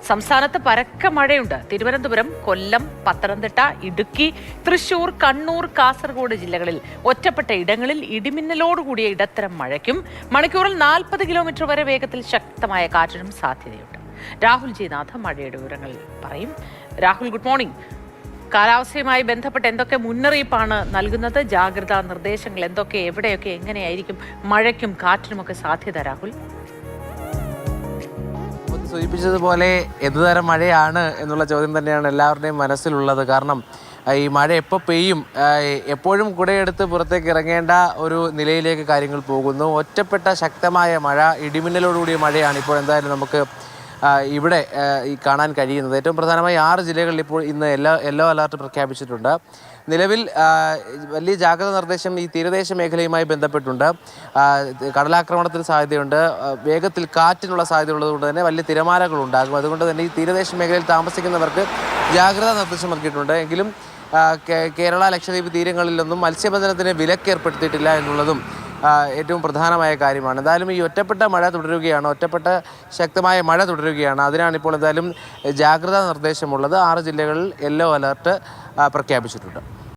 സംസ്ഥാനത്ത് പരക്കെ മഴയുണ്ട്. തിരുവനന്തപുരം, കൊല്ലം, പത്തനംതിട്ട, ഇടുക്കി, തൃശൂർ, കണ്ണൂർ, കാസർഗോഡ് ജില്ലകളിൽ ഒറ്റപ്പെട്ട ഇടങ്ങളിൽ ഇടിമിന്നലോടുകൂടിയ ഇടത്തരം മഴയ്ക്കും മണിക്കൂറിൽ 40 കിലോമീറ്റർ വരെ വേഗത്തിൽ ശക്തമായ കാറ്റിനും സാധ്യതയുണ്ട്. രാഹുൽ ജി നാഥ് മഴയുടെ വിവരങ്ങൾ പറയും. Rahul, good morning. കാലാവസ്ഥയുമായി ബന്ധപ്പെട്ട് എന്തൊക്കെ മുന്നറിയിപ്പാണ് നൽകുന്നത്? ജാഗ്രതാ നിർദ്ദേശങ്ങൾ എന്തൊക്കെ, എവിടെയൊക്കെ, എങ്ങനെയായിരിക്കും മഴയ്ക്കും കാറ്റിനുമൊക്കെ സാധ്യത? രാഹുൽ, സൂചിപ്പിച്ചതുപോലെ എന്തുതരം മഴയാണ് എന്നുള്ള ചോദ്യം തന്നെയാണ് എല്ലാവരുടെയും മനസ്സിലുള്ളത്. കാരണം ഈ മഴ എപ്പോൾ പെയ്യും, എപ്പോഴും കുടയെടുത്ത് പുറത്തേക്ക് ഇറങ്ങേണ്ട ഒരു നിലയിലേക്ക് കാര്യങ്ങൾ പോകുന്നു. ഒറ്റപ്പെട്ട ശക്തമായ മഴ, ഇടിമിന്നലോടുകൂടിയ മഴയാണ് ഇപ്പോൾ എന്തായാലും നമുക്ക് ഇവിടെ ഈ കാണാൻ കഴിയുന്നത്. ഏറ്റവും പ്രധാനമായി 6 ജില്ലകളിൽ ഇപ്പോൾ ഇന്ന് യെല്ലോ അലർട്ട് പ്രഖ്യാപിച്ചിട്ടുണ്ട്. നിലവിൽ വലിയ ജാഗ്രതാ നിർദ്ദേശം ഈ തീരദേശ മേഖലയുമായി ബന്ധപ്പെട്ടുണ്ട്. കടലാക്രമണത്തിന് സാധ്യതയുണ്ട്, വേഗത്തിൽ കാറ്റിനുള്ള സാധ്യത ഉള്ളതുകൊണ്ട് തന്നെ വലിയ തിരമാലകൾ ഉണ്ടാകും. അതുകൊണ്ട് തന്നെ ഈ തീരദേശ മേഖലയിൽ താമസിക്കുന്നവർക്ക് ജാഗ്രതാ നിർദ്ദേശം നൽകിയിട്ടുണ്ട്. എങ്കിലും കേരള, ലക്ഷദ്വീപ് തീരങ്ങളിലൊന്നും മത്സ്യബന്ധനത്തിന് വിലക്ക് ഏർപ്പെടുത്തിയിട്ടില്ല എന്നുള്ളതും ഏറ്റവും പ്രധാനമായ കാര്യമാണ്. എന്തായാലും ഈ ഒറ്റപ്പെട്ട മഴ തുടരുകയാണ്, ഒറ്റപ്പെട്ട ശക്തമായ മഴ തുടരുകയാണ്. അതിനാണ് ഇപ്പോൾ എന്തായാലും ജാഗ്രതാ നിർദ്ദേശമുള്ളത്. 6 ജില്ലകളിൽ യെല്ലോ അലർട്ട് പ്രഖ്യാപിച്ചിട്ടുണ്ട്.